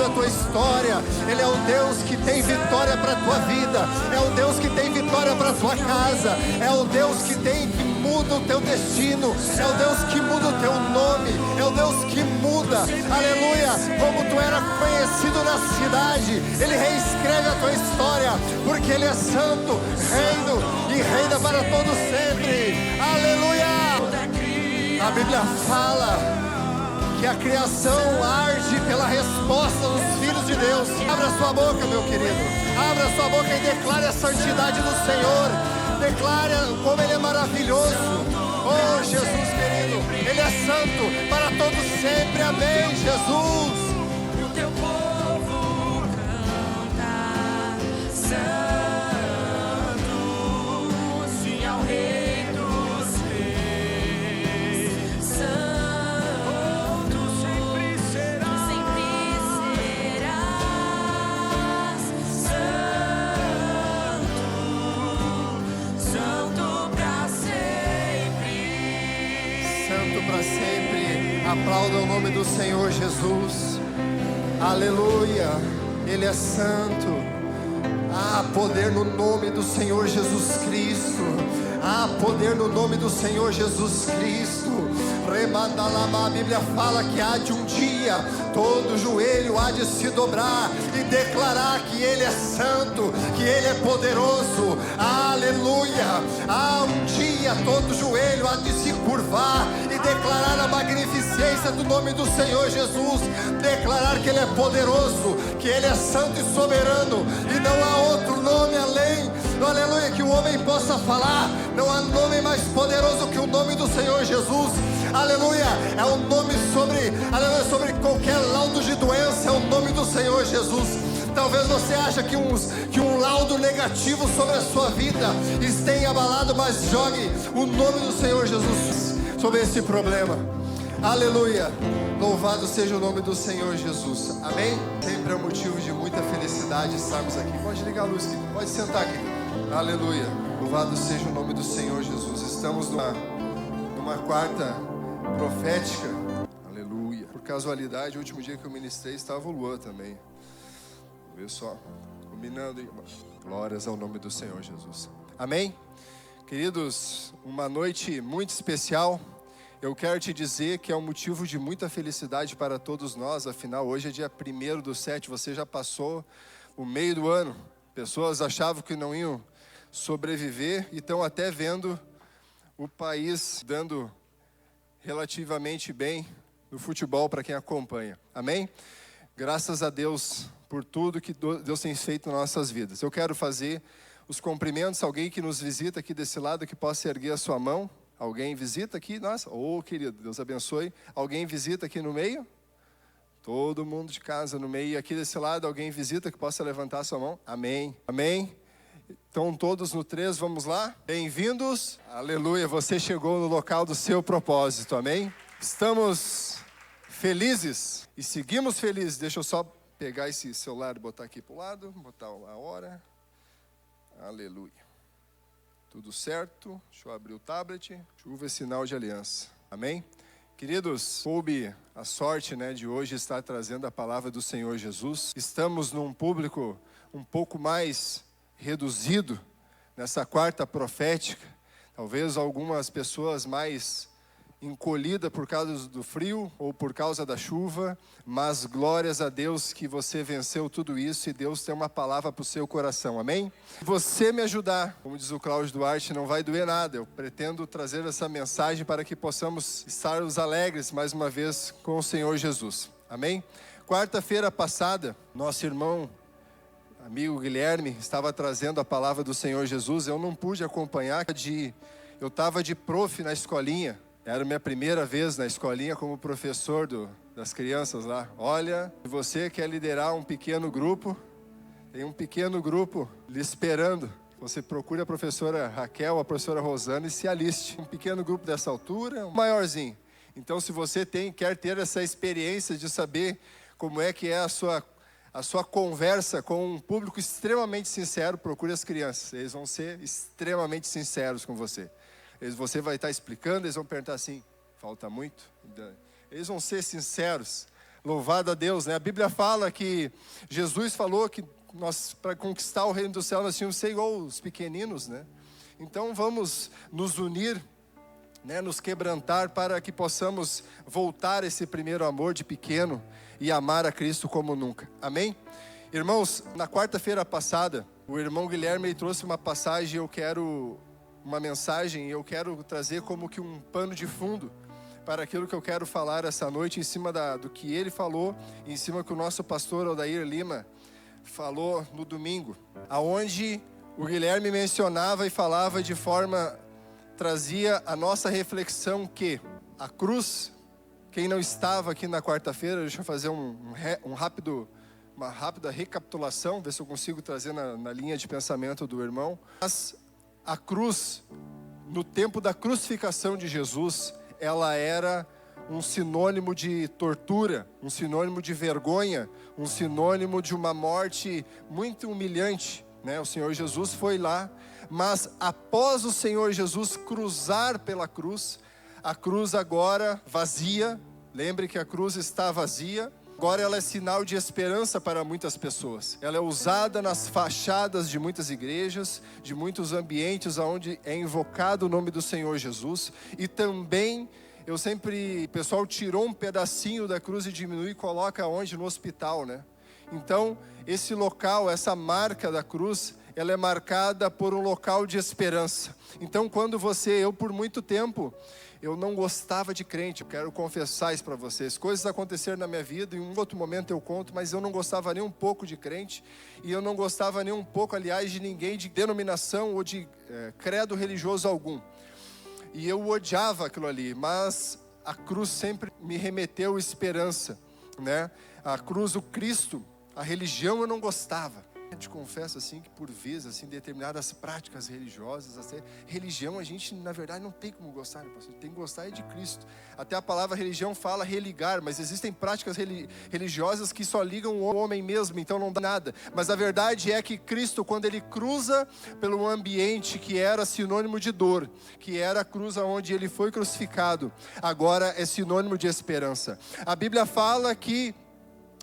a tua história. Ele é o Deus que tem vitória para a tua vida. É o Deus que tem vitória para a tua casa. É o Deus que muda o teu destino. É o Deus que muda o teu nome. É o Deus que muda, aleluia, como tu era conhecido na cidade. Ele reescreve a tua história, porque Ele é santo, reino e reina para todos sempre. Aleluia. A Bíblia fala que a criação arde pela resposta dos filhos de Deus. Abra sua boca, meu querido. Abra sua boca e declare a santidade do Senhor. Declare como Ele é maravilhoso. Oh, Jesus querido, Ele é santo para todos sempre. Amém, Jesus. O teu povo canta santo, sim ao Rei dos Reis. Santo sempre serás, santo para sempre. Santo para sempre. Aplauda o nome do Senhor Jesus. Aleluia. Ele é santo. Há poder no nome do Senhor Jesus Cristo. Há poder no nome do Senhor Jesus Cristo. A Bíblia fala que há de um dia todo joelho há de se dobrar e declarar que Ele é santo, que Ele é poderoso. Aleluia. Há um dia todo joelho há de se curvar e declarar a magnificência do nome do Senhor Jesus. Declarar que Ele é poderoso, que Ele é santo e soberano, e não há outro nome além, aleluia, que o homem possa falar. Não há nome mais poderoso que o nome do Senhor Jesus. Aleluia, é o nome aleluia, sobre qualquer laudo de doença, é o nome do Senhor Jesus. Talvez você ache que um laudo negativo sobre a sua vida esteja abalado, mas jogue o nome do Senhor Jesus sobre esse problema. Aleluia, louvado seja o nome do Senhor Jesus. Amém? Sempre é um motivo de muita felicidade estarmos aqui. Pode ligar a luz aqui, pode sentar aqui. Aleluia, louvado seja o nome do Senhor Jesus. Estamos numa quarta profética. Aleluia. Por casualidade, o último dia que eu ministrei estava o Luan também. Vê só, combinando, irmão. Glórias ao nome do Senhor Jesus. Amém? Queridos, uma noite muito especial. Eu quero te dizer que é um motivo de muita felicidade para todos nós. Afinal, hoje é dia 1º/7. Você já passou o meio do ano. Pessoas achavam que não iam sobreviver e estão até vendo o país dando relativamente bem no futebol para quem acompanha. Amém? Graças a Deus por tudo que Deus tem feito nas nossas vidas. Eu quero fazer os cumprimentos. Alguém que nos visita aqui desse lado que possa erguer a sua mão. Alguém visita aqui? Nossa, querido, Deus abençoe. Alguém visita aqui no meio? Todo mundo de casa no meio. E aqui desse lado, alguém visita que possa levantar a sua mão? Amém. Amém. Então todos no 3, vamos lá? Bem-vindos. Aleluia, você chegou no local do seu propósito. Amém? Estamos felizes e seguimos felizes. Deixa eu só pegar esse celular e botar aqui para o lado. Botar a hora. Aleluia. Tudo certo? Deixa eu abrir o tablet. Chuva é sinal de aliança. Amém? Queridos, soube a sorte, de hoje estar trazendo a palavra do Senhor Jesus. Estamos num público um pouco mais reduzido nessa quarta profética. Talvez algumas pessoas mais encolhidas por causa do frio ou por causa da chuva, mas glórias a Deus que você venceu tudo isso e Deus tem uma palavra para o seu coração, amém? Se você me ajudar, como diz o Cláudio Duarte, não vai doer nada. Eu pretendo trazer essa mensagem para que possamos estarmos alegres mais uma vez com o Senhor Jesus, amém? Quarta-feira passada, nosso irmão amigo Guilherme estava trazendo a palavra do Senhor Jesus. Eu não pude acompanhar, eu estava de prof na escolinha. Era a minha primeira vez na escolinha como professor das crianças lá. Olha, se você quer liderar um pequeno grupo, tem um pequeno grupo lhe esperando. Você procure a professora Raquel, a professora Rosana e se aliste. Um pequeno grupo dessa altura, um maiorzinho. Então, se você quer ter essa experiência de saber como é que é a sua conversa com um público extremamente sincero, procure as crianças. Eles vão ser extremamente sinceros com você. Você vai estar explicando, eles vão perguntar assim, falta muito? Eles vão ser sinceros Louvado a Deus, né? A Bíblia fala que Jesus falou que nós, para conquistar o reino do céu, nós tínhamos que ser igual os pequeninos, né? Então vamos nos unir, né? Nos quebrantar para que possamos voltar a esse primeiro amor de pequeno e amar a Cristo como nunca. Amém? Irmãos, na quarta-feira passada, o irmão Guilherme trouxe uma passagem, uma mensagem, eu quero trazer como que um pano de fundo para aquilo que eu quero falar essa noite, em cima do que ele falou, em cima que o nosso pastor Odair Lima falou no domingo, aonde o Guilherme mencionava e falava de forma, trazia a nossa reflexão que a cruz, quem não estava aqui na quarta-feira, deixa eu fazer uma rápida recapitulação, ver se eu consigo trazer na linha de pensamento do irmão. Mas a cruz, no tempo da crucificação de Jesus, ela era um sinônimo de tortura, um sinônimo de vergonha, um sinônimo de uma morte muito humilhante, né? O Senhor Jesus foi lá, mas após o Senhor Jesus cruzar pela cruz, a cruz agora vazia, lembre que a cruz está vazia, agora ela é sinal de esperança para muitas pessoas. Ela é usada nas fachadas de muitas igrejas, de muitos ambientes onde é invocado o nome do Senhor Jesus. E também, o pessoal tirou um pedacinho da cruz e diminui e coloca onde? No hospital, né? Então, esse local, essa marca da cruz, ela é marcada por um local de esperança. Então, eu por muito tempo, eu não gostava de crente, eu quero confessar isso para vocês. Coisas aconteceram na minha vida, em um outro momento eu conto, mas eu não gostava nem um pouco de crente, e eu não gostava nem um pouco, aliás, de ninguém de denominação ou de credo religioso algum. E eu odiava aquilo ali, mas a cruz sempre me remeteu esperança, né? A cruz, o Cristo, a religião eu não gostava. Eu te confesso assim que por vezes, assim, determinadas práticas religiosas, assim, religião a gente na verdade não tem como gostar, né, pastor? Tem que gostar de Cristo. Até a palavra religião fala religar, mas existem práticas religiosas que só ligam o homem mesmo, então não dá nada. Mas a verdade é que Cristo, quando ele cruza pelo ambiente que era sinônimo de dor, que era a cruz onde ele foi crucificado, agora é sinônimo de esperança. A Bíblia fala que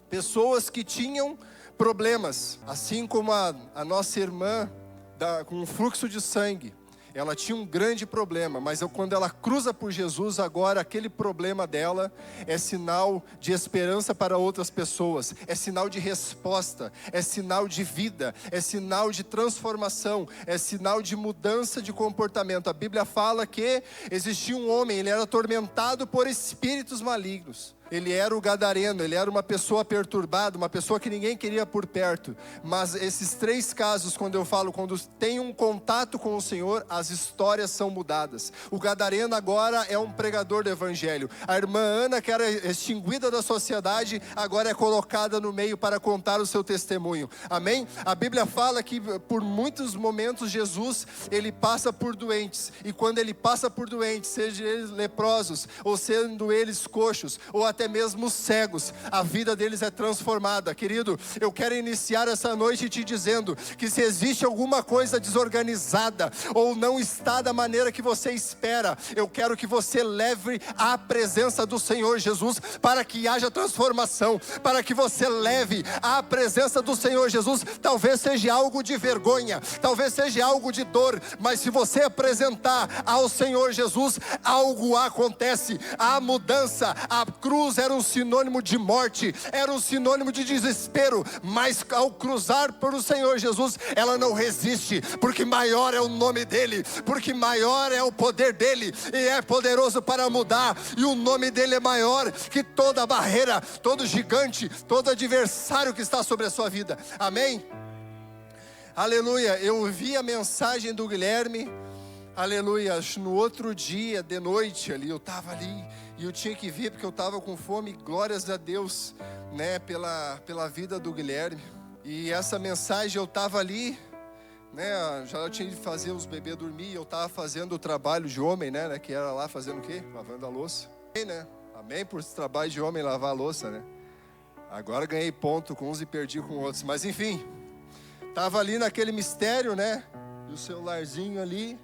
pessoas que tinham problemas, assim como a nossa irmã com um fluxo de sangue, ela tinha um grande problema, mas quando ela cruza por Jesus, agora aquele problema dela é sinal de esperança para outras pessoas, é sinal de resposta, é sinal de vida, é sinal de transformação, é sinal de mudança de comportamento. A Bíblia fala que existia um homem, ele era atormentado por espíritos malignos. Ele era o gadareno, ele era uma pessoa perturbada, uma pessoa que ninguém queria por perto. Mas esses 3 casos, quando tem um contato com o Senhor, as histórias são mudadas. O gadareno agora é um pregador do evangelho. A irmã Ana, que era extinguida da sociedade, agora é colocada no meio para contar o seu testemunho. Amém? A Bíblia fala que por muitos momentos Jesus, ele passa por doentes. E quando ele passa por doentes, sejam eles leprosos, ou sendo eles coxos, ou até mesmo cegos, a vida deles é transformada. Querido, eu quero iniciar essa noite te dizendo que se existe alguma coisa desorganizada ou não está da maneira que você espera, eu quero que você leve à presença do Senhor Jesus para que haja transformação, para que você leve à presença do Senhor Jesus. Talvez seja algo de vergonha, talvez seja algo de dor, mas se você apresentar ao Senhor Jesus, algo acontece. A mudança, a cruz era um sinônimo de morte, era um sinônimo de desespero, mas ao cruzar por o Senhor Jesus, ela não resiste, porque maior é o nome dele, porque maior é o poder dele, e é poderoso para mudar, e o nome dele é maior que toda barreira, todo gigante, todo adversário que está sobre a sua vida. Amém? Aleluia. Eu vi a mensagem do Guilherme, aleluia, no outro dia de noite ali, eu estava ali e eu tinha que vir porque eu estava com fome. Glórias a Deus, né, pela vida do Guilherme. E essa mensagem eu estava ali, né, já tinha de fazer os bebês dormir, eu estava fazendo o trabalho de homem, né, que era lá fazendo o quê? Lavando a louça. Amém, né? Amém por esse trabalho de homem, lavar a louça, né? Agora ganhei ponto com uns e perdi com outros, mas enfim, estava ali naquele mistério, né, e o celularzinho ali,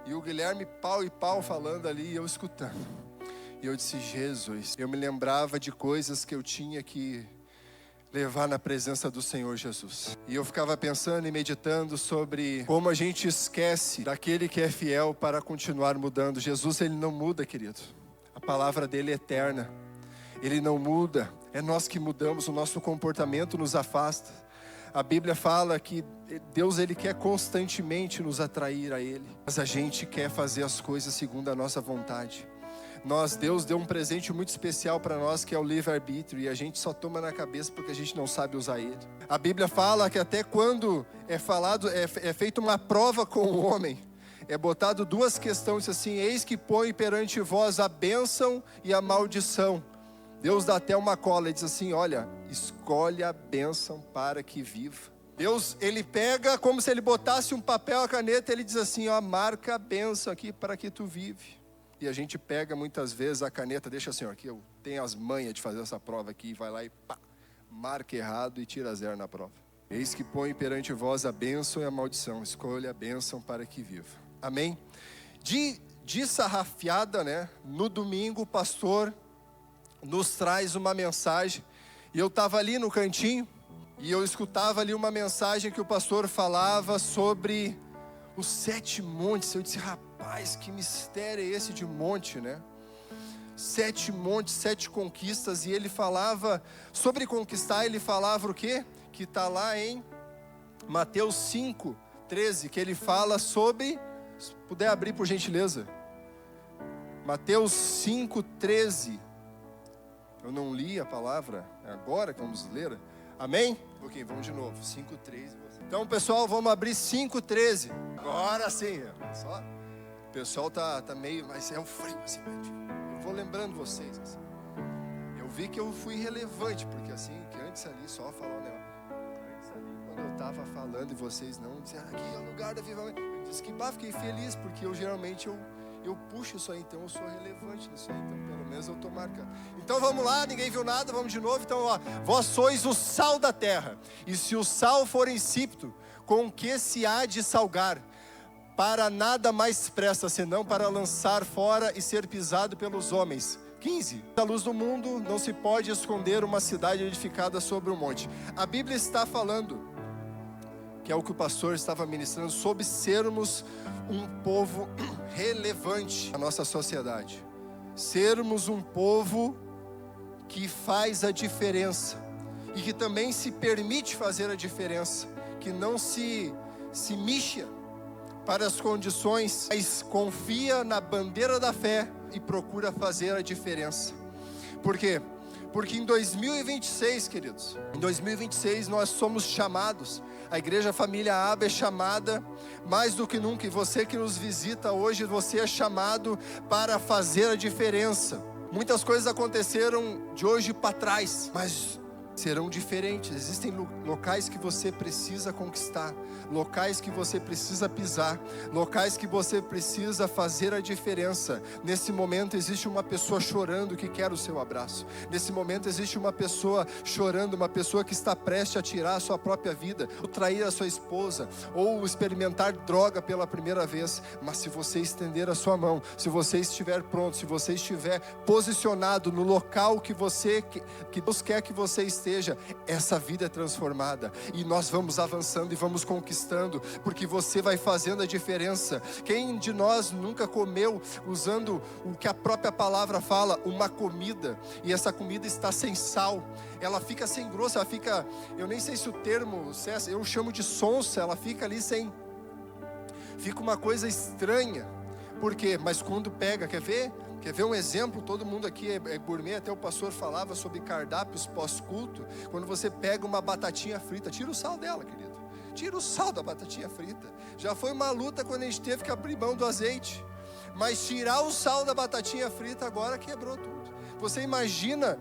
e o Guilherme pau e pau falando ali, e eu escutando. E eu disse, Jesus, eu me lembrava de coisas que eu tinha que levar na presença do Senhor Jesus. E eu ficava pensando e meditando sobre como a gente esquece daquele que é fiel para continuar mudando. Jesus, ele não muda, querido. A palavra dele é eterna. Ele não muda. É nós que mudamos, o nosso comportamento nos afasta. A Bíblia fala que Deus, ele quer constantemente nos atrair a Ele. Mas a gente quer fazer as coisas segundo a nossa vontade. Deus deu um presente muito especial para nós, que é o livre-arbítrio, e a gente só toma na cabeça porque a gente não sabe usar ele. A Bíblia fala que até quando é feita uma prova com o homem, é botado duas questões assim: eis que põe perante vós a bênção e a maldição. Deus dá até uma cola e diz assim: olha, escolhe a bênção para que viva. Deus, ele pega como se ele botasse um papel, a caneta, ele diz assim: ó, marca a bênção aqui para que tu vive. E a gente pega muitas vezes a caneta, deixa assim, ó, aqui eu tenho as manhas de fazer essa prova aqui, vai lá e pá, marca errado e tira 0 na prova. Eis que põe perante vós a bênção e a maldição, escolha a bênção para que viva. Amém? De sarrafiada, né? No domingo o pastor nos traz uma mensagem, e eu estava ali no cantinho, e eu escutava ali uma mensagem que o pastor falava sobre os 7 montes. Eu disse, rapaz, que mistério é esse de monte, né? 7 montes, 7 conquistas. E ele falava sobre conquistar, ele falava o quê? Que está lá em Mateus 5:13, que ele fala sobre, se puder abrir por gentileza, Mateus 5:13. Eu não li a palavra, é agora que vamos ler. Amém? Ok, vamos de novo, 5:13. Então, pessoal, vamos abrir 5:13. Agora sim, só. O pessoal tá meio, mas é um frio assim, eu vou lembrando vocês assim. Eu vi que eu fui relevante, porque assim, que antes ali só falou, né? Antes ali, quando eu tava falando e vocês não disseram, aqui é o lugar da Avivamento, eu disse que fiquei feliz, porque eu geralmente eu puxo isso aí, então eu sou relevante nisso aí, então pelo menos eu estou marcando. Então vamos lá, ninguém viu nada, vamos de novo. Então, ó, vós sois o sal da terra, e se o sal for insípido, com que se há de salgar? Para nada mais presta, senão para lançar fora e ser pisado pelos homens. 15. Da luz do mundo não se pode esconder uma cidade edificada sobre um monte. A Bíblia está falando, que é o que o pastor estava ministrando, sobre sermos um povo relevante na nossa sociedade. Sermos um povo que faz a diferença e que também se permite fazer a diferença, que não se mixa para as condições, mas confia na bandeira da fé e procura fazer a diferença. Por quê? Porque em 2026, queridos, em 2026 nós somos chamados, a Igreja Família Aba é chamada mais do que nunca, e você que nos visita hoje, você é chamado para fazer a diferença. Muitas coisas aconteceram de hoje para trás, mas serão diferentes. Existem locais que você precisa conquistar, locais que você precisa pisar, locais que você precisa fazer a diferença. Nesse momento existe uma pessoa chorando que quer o seu abraço. Nesse momento existe uma pessoa chorando, uma pessoa que está prestes a tirar a sua própria vida, ou trair a sua esposa, ou experimentar droga pela primeira vez. Mas se você estender a sua mão, se você estiver pronto, se você estiver posicionado no local que Deus quer que você esteja, essa vida é transformada, e nós vamos avançando e vamos conquistando, porque você vai fazendo a diferença. Quem de nós nunca comeu, usando o que a própria palavra fala, uma comida, e essa comida está sem sal, ela fica sem grosso, ela fica, eu nem sei se o termo, eu chamo de sonsa, ela fica ali fica uma coisa estranha. Por quê? Mas quando pega, quer ver um exemplo? Todo mundo aqui é gourmet, até o pastor falava sobre cardápios pós-culto. Quando você pega uma batatinha frita, tira o sal dela, querido. Tira o sal da batatinha frita. Já foi uma luta quando a gente teve que abrir mão do azeite. Mas tirar o sal da batatinha frita agora quebrou tudo. Você imagina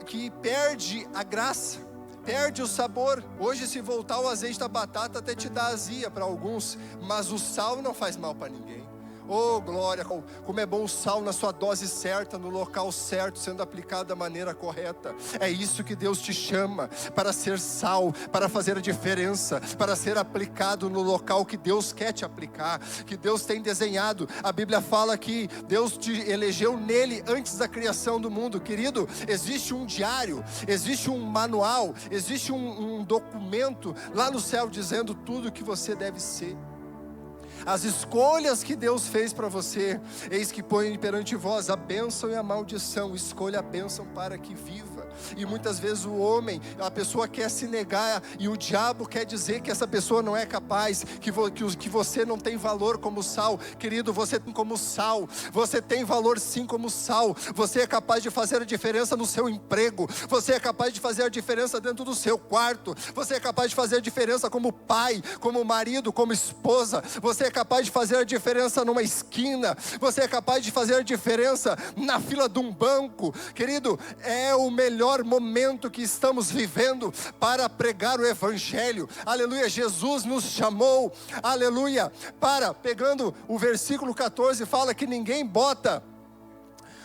que perde a graça, perde o sabor. Hoje, se voltar o azeite da batata, até te dá azia para alguns, mas o sal não faz mal para ninguém. Oh, glória, como é bom o sal na sua dose certa, no local certo, sendo aplicado da maneira correta. É isso que Deus te chama, para ser sal, para fazer a diferença, para ser aplicado no local que Deus quer te aplicar, que Deus tem desenhado. A Bíblia fala que Deus te elegeu nele antes da criação do mundo. Querido, existe um diário, existe um manual, existe um documento lá no céu dizendo tudo o que você deve ser. As escolhas que Deus fez para você, eis que põe perante vós a bênção e a maldição. Escolha a bênção para que viva. E muitas vezes o homem, a pessoa quer se negar, e o diabo quer dizer que essa pessoa não é capaz, que você não tem valor como sal. Querido, você tem como sal, você tem valor sim como sal. Você é capaz de fazer a diferença no seu emprego, você é capaz de fazer a diferença dentro do seu quarto, você é capaz de fazer a diferença como pai, como marido, como esposa. Você é capaz de fazer a diferença numa esquina, você é capaz de fazer a diferença na fila de um banco. Querido, é o melhor momento que estamos vivendo para pregar o Evangelho. Aleluia, Jesus nos chamou, aleluia, pegando o versículo 14, fala que ninguém bota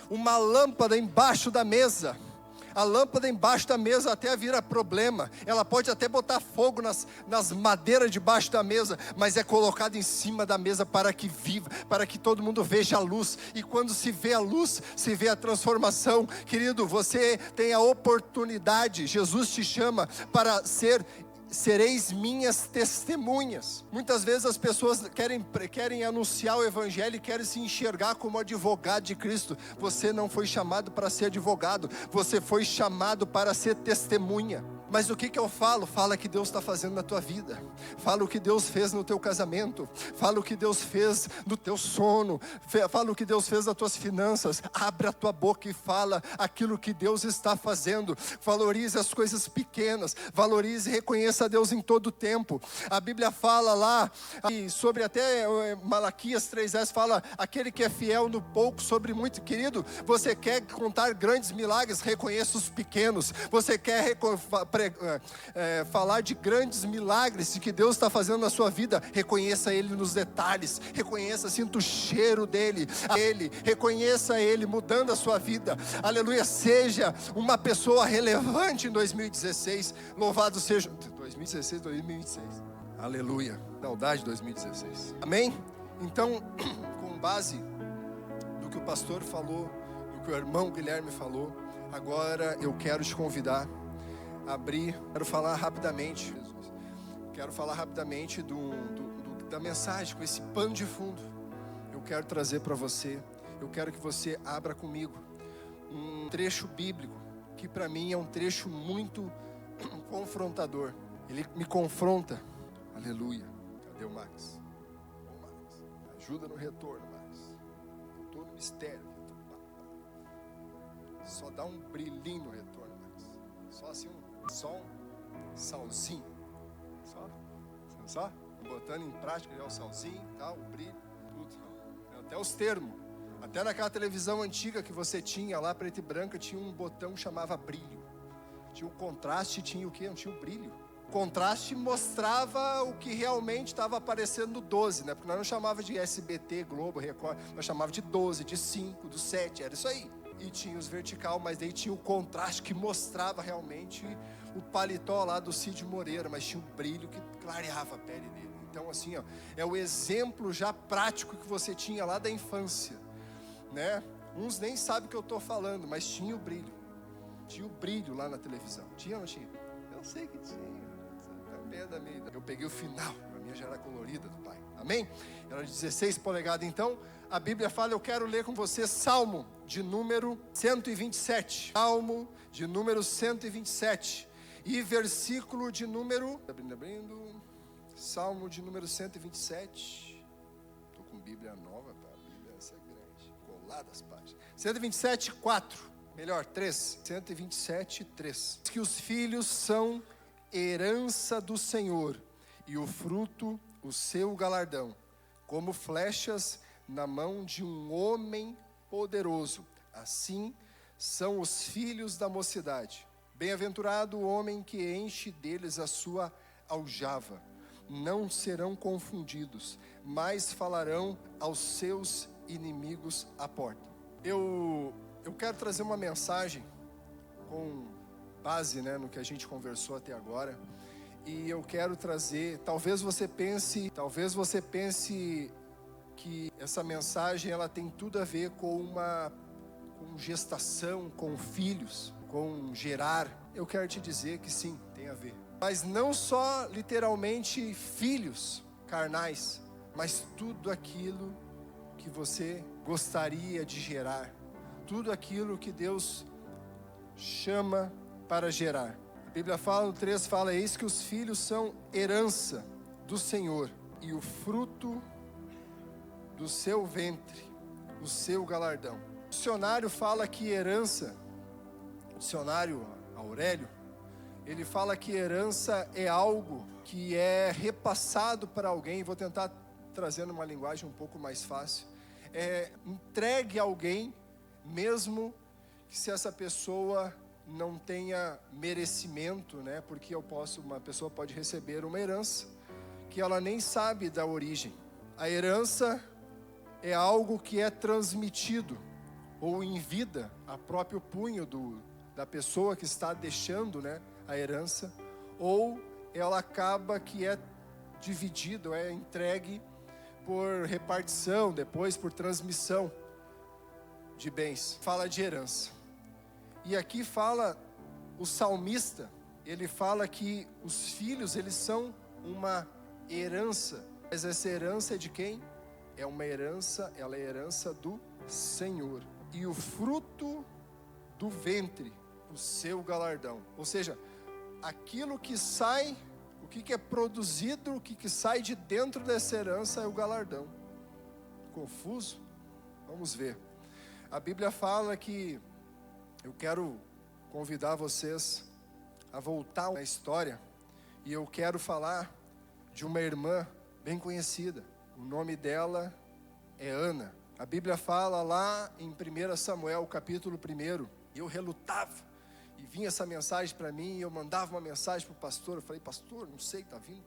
uma lâmpada embaixo da mesa. A lâmpada embaixo da mesa até vira problema. Ela pode até botar fogo nas madeiras debaixo da mesa, mas é colocada em cima da mesa para que viva, para que todo mundo veja a luz. E quando se vê a luz, se vê a transformação. Querido, você tem a oportunidade. Jesus te chama para sereis minhas testemunhas. Muitas vezes as pessoas querem anunciar o Evangelho e querem se enxergar como advogado de Cristo. Você não foi chamado para ser advogado, você foi chamado para ser testemunha. Mas o que eu falo? Fala o que Deus está fazendo na tua vida. Fala o que Deus fez no teu casamento. Fala o que Deus fez no teu sono. Fala o que Deus fez nas tuas finanças. Abre a tua boca e fala aquilo que Deus está fazendo. Valorize as coisas pequenas. Valorize e reconheça a Deus em todo o tempo. A Bíblia fala lá, sobre até Malaquias 3:10, fala, aquele que é fiel no pouco, sobre muito. Querido, você quer contar grandes milagres? Reconheça os pequenos. Você quer falar de grandes milagres que Deus está fazendo na sua vida? Reconheça Ele nos detalhes. Reconheça, sinta o cheiro dele, reconheça Ele mudando a sua vida. Aleluia, seja uma pessoa relevante em 2016. Louvado seja 2016, 2026. Aleluia, saudade de 2016. Amém? Então, com base no que o pastor falou, no que o irmão Guilherme falou, agora eu quero te convidar quero falar rapidamente, Jesus. Quero falar rapidamente da mensagem, com esse pano de fundo. Eu quero trazer para você, eu quero que você abra comigo um trecho bíblico, que para mim é um trecho muito confrontador. Ele me confronta. Aleluia. Cadê o Max? Ô Max, ajuda no retorno, Max. Eu estou no mistério. Só dá um brilhinho no retorno, Max. Só assim só um salzinho, só botando em prática já o salzinho, tal, o brilho, tudo, até os termos, até naquela televisão antiga que você tinha lá, preta e branca, tinha um botão que chamava brilho, tinha o contraste, tinha o quê? Não tinha o brilho. O contraste mostrava o que realmente estava aparecendo no 12, né? Porque nós não chamava de SBT, Globo, Record, nós chamava de 12, de 5, do 7, era isso aí. E tinha os vertical, mas daí tinha o contraste que mostrava realmente o paletó lá do Cid Moreira, mas tinha um brilho que clareava a pele dele. Então assim, ó, é o exemplo já prático que você tinha lá da infância, né? Uns nem sabem o que eu estou falando, mas tinha o brilho lá na televisão. Tinha ou não tinha? Eu sei que tinha. Eu peguei o final, a minha já era colorida do pai. Amém? Era de 16 polegadas. Então a Bíblia fala, eu quero ler com você Salmo de número 127. Salmo de número 127. E versículo de número... Abrindo. Salmo de número 127. Estou com Bíblia nova, tá? A Bíblia essa é grande. Colada as páginas. 127, 4. Melhor, 3. 127, 3. Que os filhos são herança do Senhor, e o fruto, o seu galardão, como flechas na mão de um homem poderoso. Assim são os filhos da mocidade. Bem-aventurado o homem que enche deles a sua aljava. não serão confundidos, mas falarão aos seus inimigos à porta. Eu quero trazer uma mensagem com base, no que a gente conversou até agora. E eu quero trazer, talvez você pense que essa mensagem ela tem tudo a ver com gestação, com filhos, com gerar. Eu quero te dizer que sim, tem a ver. Mas não só literalmente filhos carnais, mas tudo aquilo que você gostaria de gerar, tudo aquilo que Deus chama para gerar. A Bíblia fala, no 3 fala, eis que os filhos são herança do Senhor, e o fruto do seu ventre, o seu galardão. O dicionário fala que herança, o dicionário Aurélio, ele fala que herança é algo que é repassado para alguém. Vou tentar trazer uma linguagem um pouco mais fácil. É entregue a alguém, mesmo que se essa pessoa não tenha merecimento, porque uma pessoa pode receber uma herança que ela nem sabe da origem. A herança é algo que é transmitido ou em vida a próprio punho da pessoa que está deixando, a herança, ou ela acaba que é dividida, é entregue por repartição, depois por transmissão de bens. Fala de herança. E aqui fala o salmista, ele fala que os filhos, eles são uma herança. Mas essa herança é de quem? Ela é herança do Senhor. E o fruto do ventre, o seu galardão. Ou seja, aquilo que sai, o que é produzido, o que sai de dentro dessa herança é o galardão. Confuso? Vamos ver. A Bíblia fala que eu quero convidar vocês a voltar na história, e eu quero falar de uma irmã bem conhecida. O nome dela é Ana. A Bíblia fala lá em 1 Samuel, capítulo 1, eu relutava, e vinha essa mensagem para mim, e eu mandava uma mensagem para o pastor, eu falei, pastor, não sei, está vindo.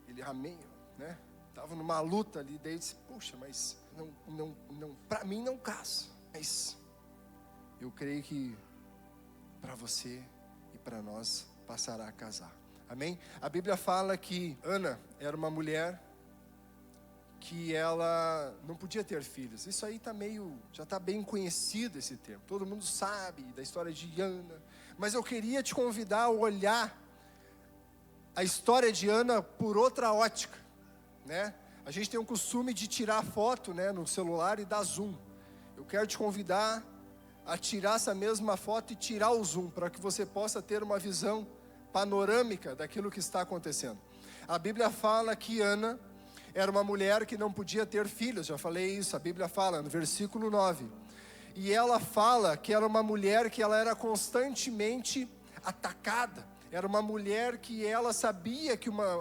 Ele, amém, estava numa luta ali, daí eu disse, puxa, mas não, para mim não casa, mas eu creio que para você e para nós passará a casar. Amém? A Bíblia fala que Ana era uma mulher que ela não podia ter filhos. Isso aí já está bem conhecido esse termo. Todo mundo sabe da história de Ana. Mas eu queria te convidar a olhar a história de Ana por outra ótica, A gente tem um costume de tirar foto, no celular e dar zoom. Eu quero te convidar a tirar essa mesma foto e tirar o zoom, para que você possa ter uma visão panorâmica daquilo que está acontecendo. A Bíblia fala que Ana era uma mulher que não podia ter filhos, já falei isso, a Bíblia fala no versículo 9. E ela fala que era uma mulher que ela era constantemente atacada. Era uma mulher que ela sabia que uma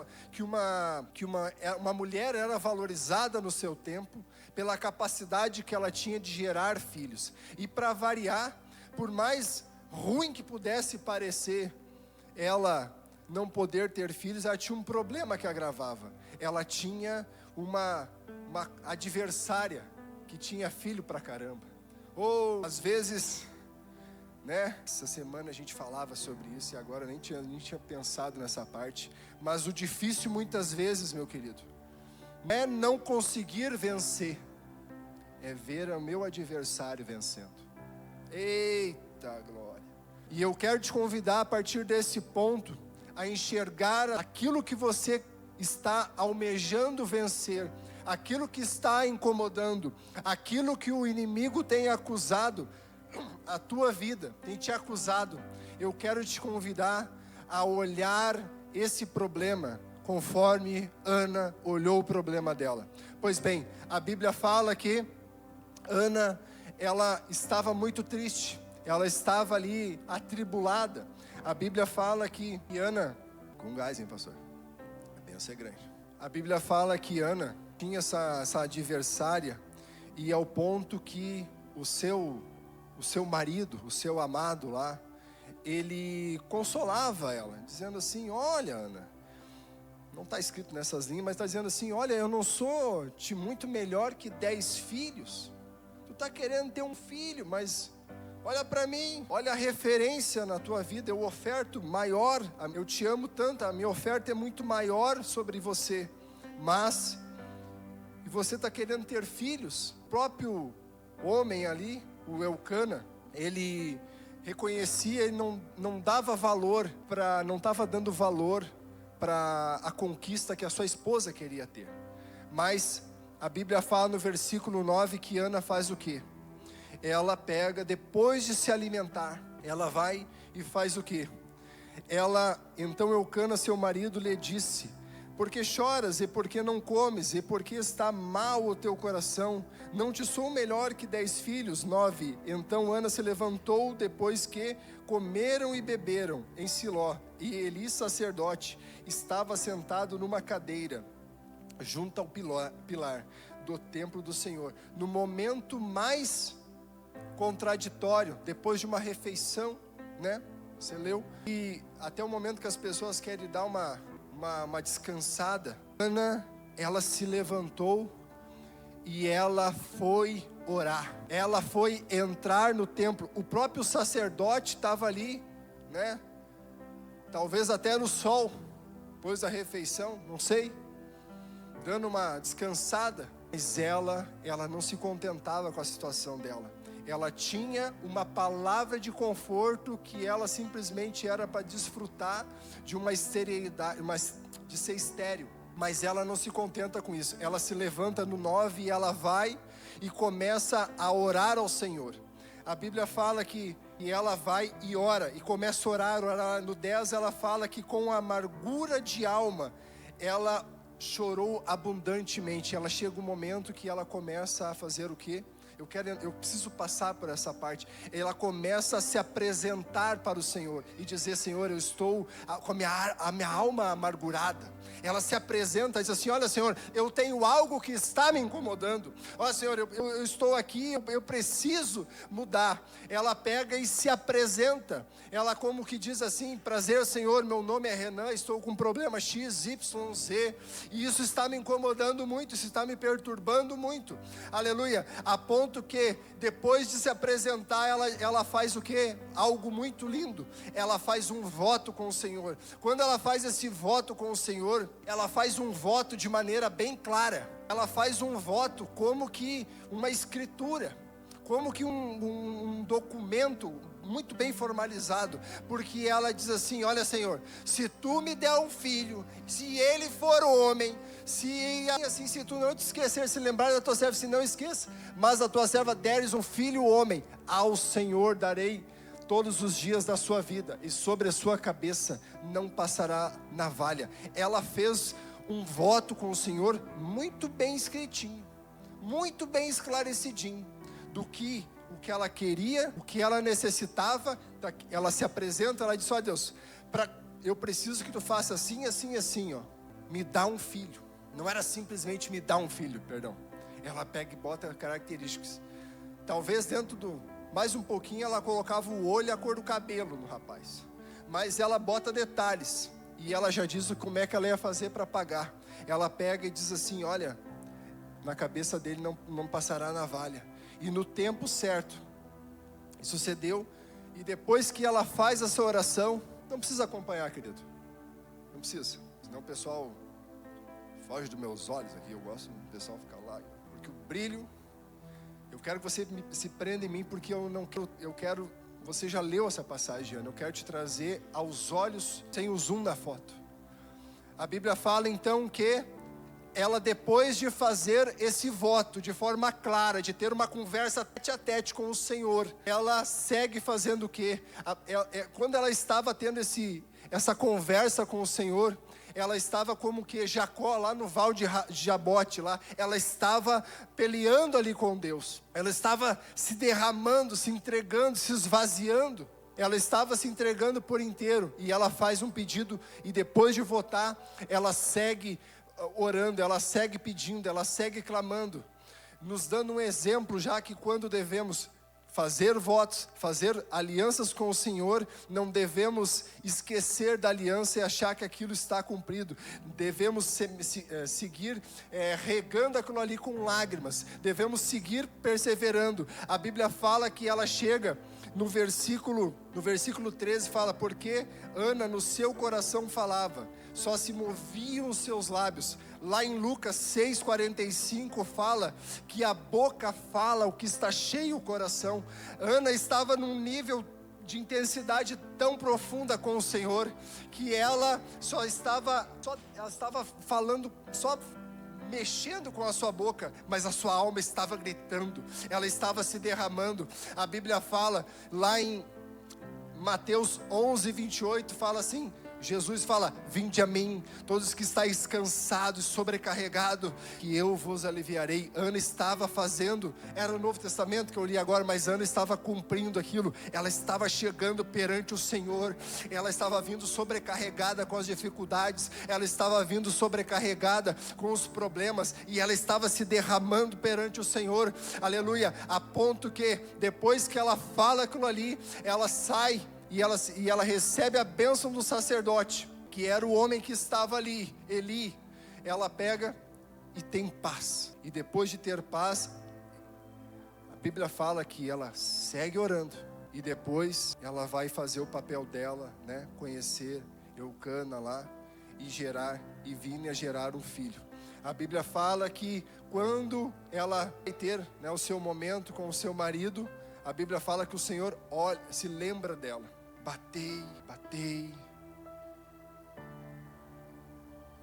mulher era valorizada no seu tempo pela capacidade que ela tinha de gerar filhos. E para variar, por mais ruim que pudesse parecer ela não poder ter filhos, ela tinha um problema que agravava. Ela tinha uma adversária que tinha filho pra caramba. Ou às vezes, essa semana a gente falava sobre isso, e agora nem tinha pensado nessa parte. Mas o difícil muitas vezes, meu querido, não é não conseguir vencer, é ver o meu adversário vencendo. Eita glória! E eu quero te convidar a partir desse ponto a enxergar aquilo que você está almejando vencer, aquilo que está incomodando, aquilo que o inimigo tem acusado a tua vida, tem te acusado. Eu quero te convidar a olhar esse problema conforme Ana olhou o problema dela. Pois bem, a Bíblia fala que Ana, ela estava muito triste, ela estava ali atribulada. A Bíblia fala que Ana, com gás, hein, pastor? A bênção é grande. A Bíblia fala que Ana tinha essa adversária, e ao ponto que o seu marido, o seu amado lá, ele consolava ela, dizendo assim: olha, Ana, não está escrito nessas linhas, mas está dizendo assim: olha, eu não sou de muito melhor que 10 filhos. Tu está querendo ter um filho, mas olha para mim, olha a referência na tua vida, eu oferto maior, eu te amo tanto, a minha oferta é muito maior sobre você, mas, e você está querendo ter filhos. O próprio homem ali, o Eucana, ele reconhecia, ele não dava valor não estava dando valor para a conquista que a sua esposa queria ter. Mas a Bíblia fala no versículo 9 que Ana faz o quê? Ela pega, depois de se alimentar, ela vai e faz o quê? Então Eucana, seu marido, lhe disse: por que choras, e por que não comes, e por que está mal o teu coração? Não te sou melhor que 10 filhos? 9. Então Ana se levantou depois que comeram e beberam em Siló, e Eli, sacerdote, estava sentado numa cadeira, junto ao pilar do templo do Senhor. No momento mais contraditório, depois de uma refeição, né? Você leu? E até o momento que as pessoas querem dar uma descansada, Ana, ela se levantou e ela foi orar. Ela foi entrar no templo. O próprio sacerdote estava ali, né? Talvez até no sol, depois da refeição, não sei, dando uma descansada. Mas ela não se contentava com a situação dela. Ela tinha uma palavra de conforto que ela simplesmente era para desfrutar de uma esterilidade, de ser estéril. Mas ela não se contenta com isso. Ela se levanta no 9 e ela vai e começa a orar ao Senhor. A Bíblia fala que ela vai e ora, e começa a orar. No 10 ela fala que com amargura de alma, ela chorou abundantemente. Ela chega um momento que ela começa a fazer o quê? Eu preciso passar por essa parte. Ela começa a se apresentar para o Senhor e dizer: Senhor, eu estou com a minha alma amargurada. Ela se apresenta e diz assim: olha, Senhor, eu tenho algo que está me incomodando. Olha, Senhor, eu estou aqui, eu preciso mudar. Ela pega e se apresenta. Ela como que diz assim: prazer, Senhor, meu nome é Renan, estou com um problema X, Y, Z, e isso está me incomodando muito, isso está me perturbando muito. Aleluia. A ponto que depois de se apresentar, ela faz o quê? Algo muito lindo. Ela faz um voto com o Senhor. Quando ela faz esse voto com o Senhor, ela faz um voto de maneira bem clara. Ela faz um voto como que uma escritura, como que um documento muito bem formalizado, porque ela diz assim: olha, Senhor, se tu me der um filho, se ele for homem, se tu não te esquecer, se lembrar da tua serva, se não esqueça, mas a tua serva deres um filho homem, ao Senhor darei todos os dias da sua vida, e sobre a sua cabeça não passará navalha. Ela fez um voto com o Senhor muito bem escritinho, muito bem esclarecidinho, do que o que ela queria, o que ela necessitava. Ela se apresenta, ela diz: ó Deus, eu preciso que tu faça assim, assim, assim, ó. Me dá um filho. Não era simplesmente me dá um filho, perdão. Ela pega e bota características. Talvez dentro mais um pouquinho ela colocava o olho e a cor do cabelo no rapaz. Mas ela bota detalhes. E ela já diz como é que ela ia fazer para pagar. Ela pega e diz assim: olha, na cabeça dele não passará navalha. E no tempo certo, sucedeu. E depois que ela faz essa oração, não precisa acompanhar, querido. Não precisa. Senão o pessoal foge dos meus olhos aqui. Eu gosto do pessoal ficar lá. Porque o brilho, eu quero que você se prenda em mim, porque eu quero. Você já leu essa passagem, Ana. Eu quero te trazer aos olhos, sem o zoom da foto. A Bíblia fala então que ela, depois de fazer esse voto de forma clara, de ter uma conversa tete a tete com o Senhor, ela segue fazendo o quê? Quando ela estava tendo essa conversa com o Senhor, ela estava como que Jacó lá no Val de Jabote, lá, ela estava peleando ali com Deus, ela estava se derramando, se entregando, se esvaziando, ela estava se entregando por inteiro, e ela faz um pedido, e depois de votar, ela segue orando, ela segue pedindo, ela segue clamando, nos dando um exemplo já que quando devemos fazer votos, fazer alianças com o Senhor, não devemos esquecer da aliança e achar que aquilo está cumprido. Devemos seguir regando aquilo ali com lágrimas. Devemos seguir perseverando. A Bíblia fala que ela chega no versículo 13, fala: porque Ana no seu coração falava, só se moviam os seus lábios. Lá em Lucas 6,45 fala que a boca fala o que está cheio o coração. Ana estava num nível de intensidade tão profunda com o Senhor, que ela estava falando, só mexendo com a sua boca, mas a sua alma estava gritando, ela estava se derramando. A Bíblia fala, lá em Mateus 11:28, fala assim, Jesus fala: vinde a mim, todos que estáis cansados e sobrecarregados, que eu vos aliviarei. Ana estava fazendo, era o Novo Testamento que eu li agora, mas Ana estava cumprindo aquilo. Ela estava chegando perante o Senhor, ela estava vindo sobrecarregada com as dificuldades, ela estava vindo sobrecarregada com os problemas, e ela estava se derramando perante o Senhor, aleluia, a ponto que depois que ela fala aquilo ali, ela sai e ela recebe a bênção do sacerdote, que era o homem que estava ali, Eli. Ela pega e tem paz, e depois de ter paz, a Bíblia fala que ela segue orando, e depois ela vai fazer o papel dela, né? Conhecer Eucana lá, e vir a gerar um filho. A Bíblia fala que quando ela vai ter, né, o seu momento com o seu marido, a Bíblia fala que o Senhor se lembra dela. Batei,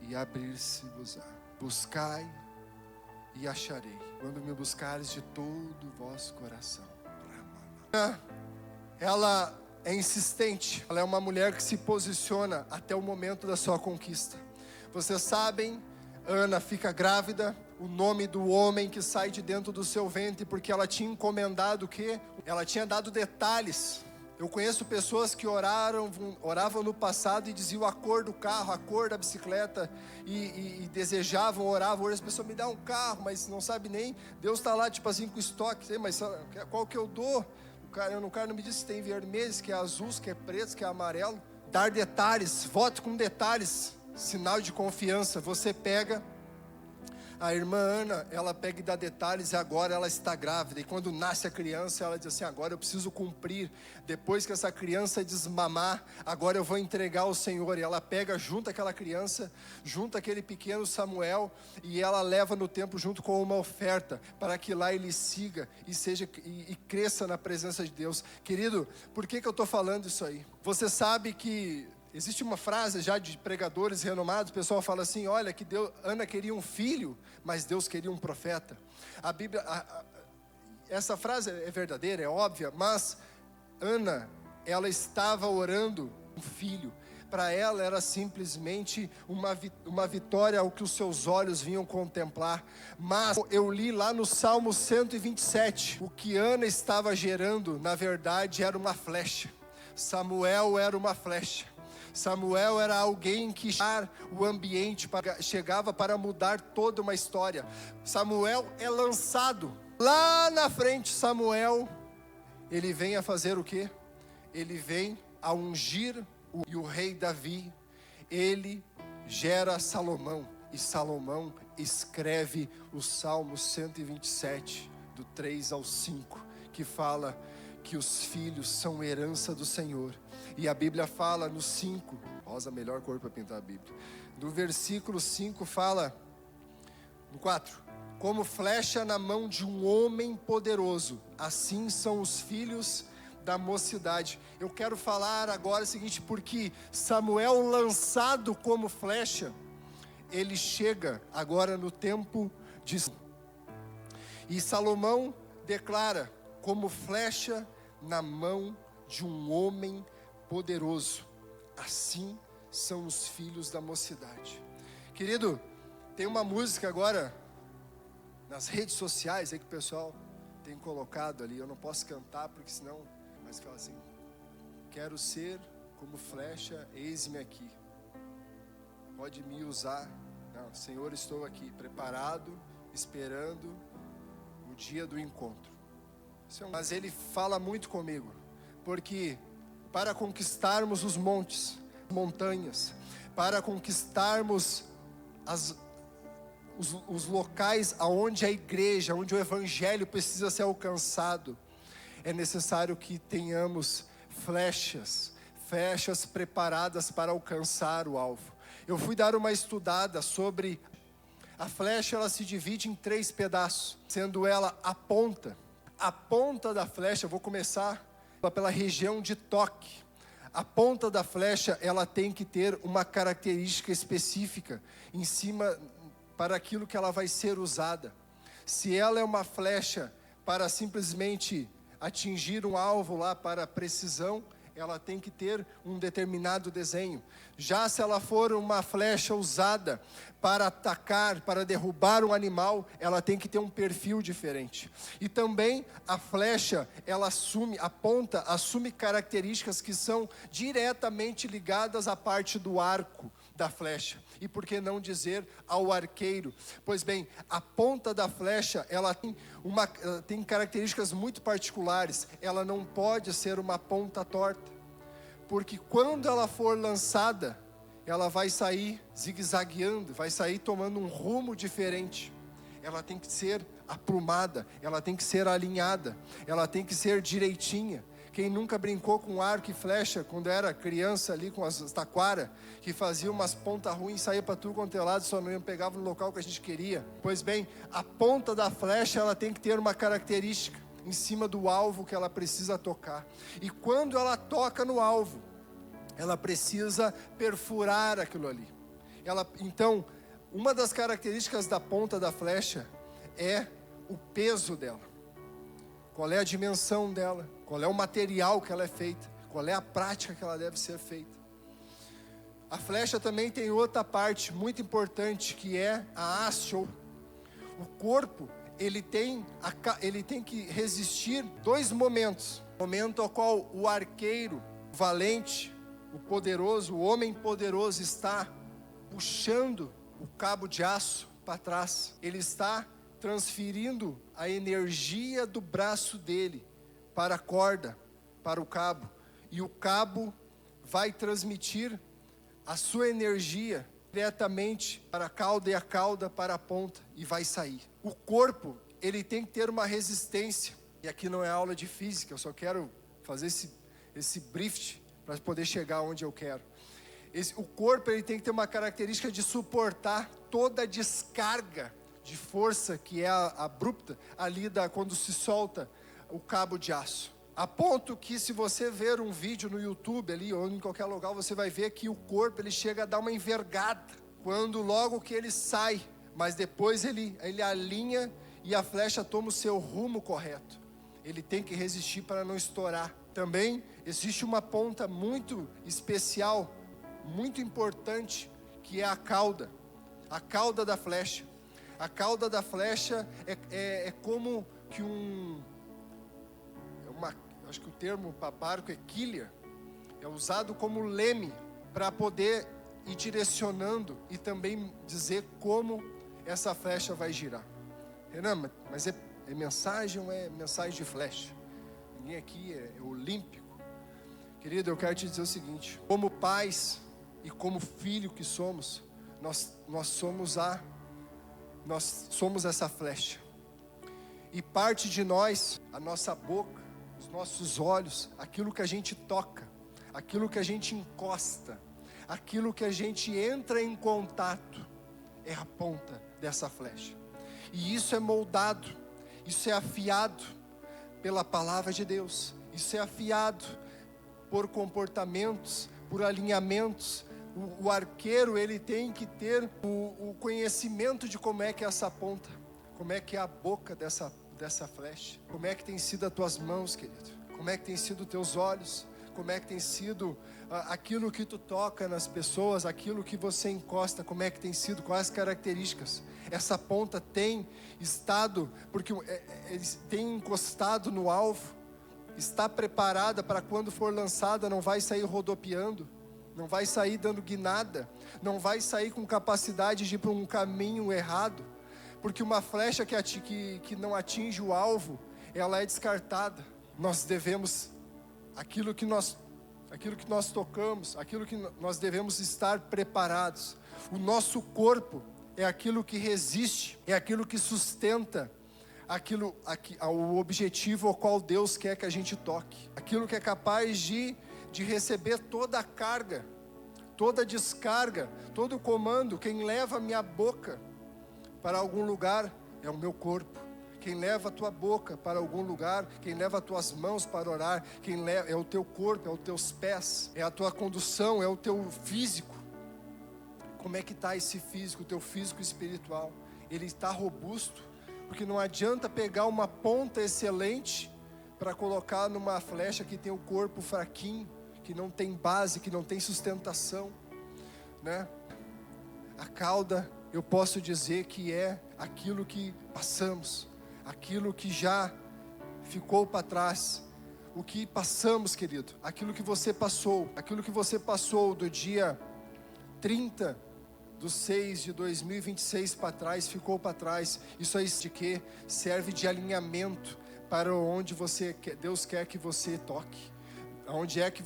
e abrir-se-vos-á. Buscai e acharei, quando me buscares de todo o vosso coração. Ela é insistente, ela é uma mulher que se posiciona até o momento da sua conquista. Vocês sabem, Ana fica grávida, o nome do homem que sai de dentro do seu ventre, porque ela tinha encomendado o quê? Ela tinha dado detalhes. Eu conheço pessoas que oravam no passado e diziam a cor do carro, a cor da bicicleta, e desejavam, oravam. Hoje as pessoas me dão um carro, mas não sabe nem, Deus está lá tipo assim com estoque, mas qual que eu dou? O cara não me disse se tem vermelho, se é azul, se é preto, se é amarelo. Dar detalhes, voto com detalhes, sinal de confiança. Você pega, a irmã Ana, ela pega e dá detalhes, e agora ela está grávida, e quando nasce a criança, ela diz assim: agora eu preciso cumprir, depois que essa criança desmamar, agora eu vou entregar ao Senhor. E ela pega, junta aquela criança, junta aquele pequeno Samuel, e ela leva no templo junto com uma oferta, para que lá ele siga, e cresça na presença de Deus. Querido, por que eu estou falando isso aí? Você sabe que existe uma frase já de pregadores renomados, o pessoal fala assim: olha, que Ana queria um filho, mas Deus queria um profeta. A Bíblia, essa frase é verdadeira, é óbvia, mas Ana, ela estava orando um filho. Para ela era simplesmente uma vitória ao que os seus olhos vinham contemplar. Mas eu li lá no Salmo 127, o que Ana estava gerando, na verdade, era uma flecha. Samuel era uma flecha. Samuel era alguém que o ambiente chegava para mudar toda uma história. Samuel é lançado. Lá na frente, Samuel, ele vem a fazer o quê? Ele vem a ungir o rei Davi. Ele gera Salomão. E Salomão escreve o Salmo 127, do 3 ao 5, que fala que os filhos são herança do Senhor. E a Bíblia fala no 5, rosa, melhor cor para pintar a Bíblia. No versículo 5 fala, no 4, como flecha na mão de um homem poderoso, assim são os filhos da mocidade. Eu quero falar agora o seguinte, porque Samuel, lançado como flecha, ele chega agora no tempo de... E Salomão declara, como flecha na mão de um homem poderoso, assim são os filhos da mocidade. Querido, tem uma música agora nas redes sociais aí que o pessoal tem colocado ali. Eu não posso cantar porque senão, mas fala assim: quero ser como flecha, eis-me aqui, pode me usar. Não, Senhor, estou aqui preparado, esperando o dia do encontro. Mas ele fala muito comigo, porque para conquistarmos os montes, montanhas, para conquistarmos os locais aonde a igreja, onde o evangelho precisa ser alcançado, é necessário que tenhamos flechas preparadas para alcançar o alvo. Eu fui dar uma estudada sobre a flecha. Ela se divide em 3 pedaços, sendo ela a ponta da flecha. Vou começar pela região de toque. A ponta da flecha, ela tem que ter uma característica específica em cima para aquilo que ela vai ser usada. Se ela é uma flecha para simplesmente atingir um alvo lá para precisão, ela tem que ter um determinado desenho. Já se ela for uma flecha usada para atacar, para derrubar um animal, ela tem que ter um perfil diferente. E também a flecha, a ponta assume características que são diretamente ligadas à parte do arco da flecha. E por que não dizer ao arqueiro? Pois bem, a ponta da flecha, ela tem características muito particulares. Ela não pode ser uma ponta torta, porque quando ela for lançada, ela vai sair zigue-zagueando, vai sair tomando um rumo diferente. Ela tem que ser aprumada, ela tem que ser alinhada, ela tem que ser direitinha. Quem nunca brincou com arco e flecha quando era criança ali com as taquara, que fazia umas pontas ruins, saía para tudo quanto é lado, só não pegava no local que a gente queria? Pois bem, a ponta da flecha, ela tem que ter uma característica em cima do alvo que ela precisa tocar. E quando ela toca no alvo, ela precisa perfurar aquilo ali. Então, uma das características da ponta da flecha é o peso dela. Qual é a dimensão dela? Qual é o material que ela é feita? Qual é a prática que ela deve ser feita? A flecha também tem outra parte muito importante, que é a haste. O corpo, ele tem que resistir 2 momentos. O momento ao qual o arqueiro, o valente, o poderoso, o homem poderoso está puxando o cabo de aço para trás. Ele está transferindo a energia do braço dele para a corda, para o cabo. E o cabo vai transmitir a sua energia diretamente para a cauda, e a cauda para a ponta, e vai sair. O corpo, ele tem que ter uma resistência. E aqui não é aula de física, eu só quero fazer esse brief para poder chegar onde eu quero. O corpo, ele tem que ter uma característica de suportar toda a descarga de força que é abrupta ali quando se solta o cabo de aço. A ponto que, se você ver um vídeo no YouTube ali, ou em qualquer lugar, você vai ver que o corpo, ele chega a dar uma envergada quando logo que ele sai, mas depois ele alinha e a flecha toma o seu rumo correto. Ele tem que resistir para não estourar. Também existe uma ponta muito especial, muito importante, que é a cauda da flecha. A cauda da flecha é como que acho que o termo para barco é quilha, é usado como leme para poder ir direcionando e também dizer como essa flecha vai girar. Renan, mas é mensagem ou é mensagem de flecha? Ninguém aqui é olímpico. Querido, eu quero te dizer o seguinte: como pais e como filho que somos, nós somos essa flecha. E parte de nós, a nossa boca, os nossos olhos, aquilo que a gente toca, aquilo que a gente encosta, aquilo que a gente entra em contato, é a ponta dessa flecha. E isso é moldado, isso é afiado pela palavra de Deus, isso é afiado por comportamentos, por alinhamentos. O arqueiro, ele tem que ter o conhecimento de como é que é essa ponta, como é que é a boca dessa flecha, como é que tem sido as tuas mãos, querido, como é que tem sido os teus olhos, como é que tem sido aquilo que tu toca nas pessoas, aquilo que você encosta, como é que tem sido, quais as características. Essa ponta tem estado, porque eles têm encostado no alvo, está preparada para quando for lançada, não vai sair rodopiando, não vai sair dando guinada, não vai sair com capacidade de ir para um caminho errado, porque uma flecha que não atinge o alvo, ela é descartada. Nós devemos, aquilo que nós tocamos, aquilo que nós devemos estar preparados. O nosso corpo é aquilo que resiste, é aquilo que sustenta o objetivo ao qual Deus quer que a gente toque. Aquilo que é capaz de receber toda a carga, toda a descarga, todo o comando. Quem leva a minha boca para algum lugar é o meu corpo. Quem leva a tua boca para algum lugar, quem leva as tuas mãos para orar, é o teu corpo, é os teus pés, é a tua condução, é o teu físico. Como é que está esse físico, o teu físico espiritual? Ele está robusto? Porque não adianta pegar uma ponta excelente para colocar numa flecha que tem o corpo fraquinho, que não tem base, que não tem sustentação, né? A cauda, eu posso dizer que é aquilo que passamos, aquilo que já ficou para trás. O que passamos, querido, aquilo que você passou do dia 30/6/2026 para trás, ficou para trás. Isso aí de quê? Serve de alinhamento para onde Deus quer que você toque, onde é que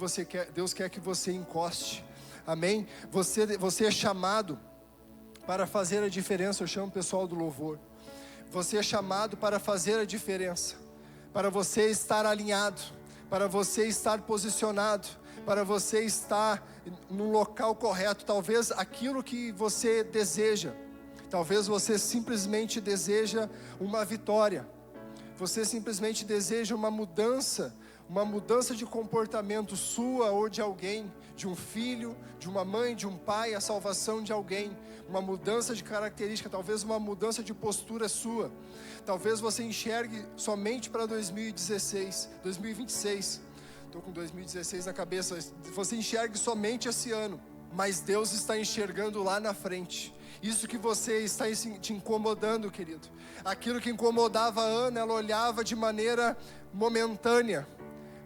Deus quer que você encoste. Amém? Você é chamado para fazer a diferença. Eu chamo o pessoal do louvor. Você é chamado para fazer a diferença, para você estar alinhado, para você estar posicionado, para você estar no local correto. Talvez aquilo que você deseja, talvez você simplesmente deseja uma vitória, você simplesmente deseja uma mudança de comportamento sua ou de alguém, de um filho, de uma mãe, de um pai, a salvação de alguém, uma mudança de característica, talvez uma mudança de postura sua. Talvez você enxergue somente para 2026, 2026. Estou com 2016 na cabeça. Você enxergue somente esse ano, mas Deus está enxergando lá na frente. Isso que você está te incomodando, querido. Aquilo que incomodava a Ana, ela olhava de maneira momentânea.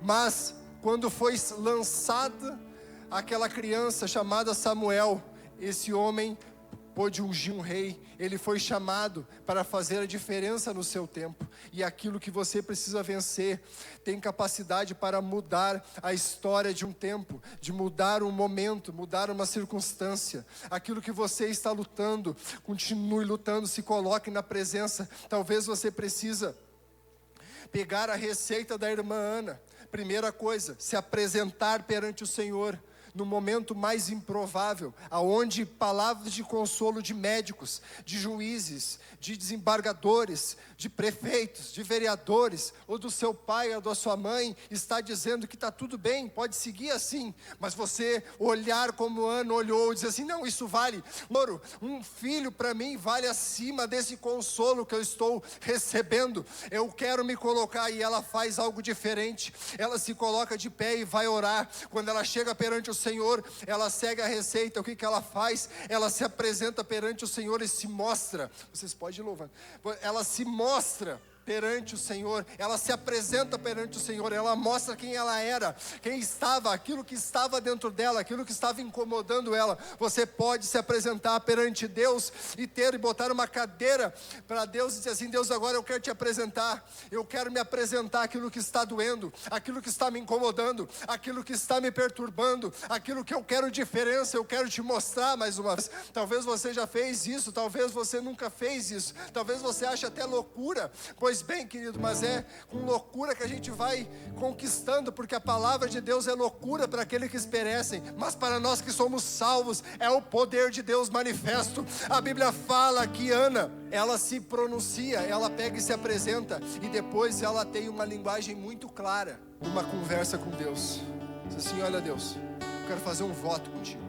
Mas quando foi lançada aquela criança chamada Samuel, esse homem pôde ungir um rei. Ele foi chamado para fazer a diferença no seu tempo. E aquilo que você precisa vencer tem capacidade para mudar a história de um tempo, de mudar um momento, mudar uma circunstância. Aquilo que você está lutando, continue lutando, se coloque na presença. Talvez você precisa pegar a receita da irmã Ana. Primeira coisa, se apresentar perante o Senhor no momento mais improvável, aonde palavras de consolo de médicos, de juízes, de desembargadores, de prefeitos, de vereadores, ou do seu pai ou da sua mãe, está dizendo que está tudo bem, pode seguir assim, mas você olhar como Ana olhou e dizer assim, não, isso vale, Moro, um filho para mim vale acima desse consolo que eu estou recebendo, eu quero me colocar. E ela faz algo diferente, ela se coloca de pé e vai orar. Quando ela chega perante o Senhor, ela segue a receita. O que ela faz? Ela se apresenta perante o Senhor e se mostra. Vocês podem louvar. Ela se mostra perante o Senhor, ela se apresenta perante o Senhor, ela mostra quem ela era, quem estava, aquilo que estava dentro dela, aquilo que estava incomodando ela. Você pode se apresentar perante Deus e botar uma cadeira para Deus e dizer assim, Deus, agora eu quero te apresentar, eu quero me apresentar aquilo que está doendo, aquilo que está me incomodando, aquilo que está me perturbando, aquilo que eu quero diferença, eu quero te mostrar mais uma vez. Talvez você já fez isso, talvez você nunca fez isso, talvez você ache até loucura. Pois bem, querido, mas é com loucura que a gente vai conquistando, porque a palavra de Deus é loucura para aqueles que perecem, mas para nós que somos salvos, é o poder de Deus manifesto. A Bíblia fala que Ana, ela se pronuncia, ela pega e se apresenta, e depois ela tem uma linguagem muito clara, numa conversa com Deus. Diz assim, olha Deus, eu quero fazer um voto contigo.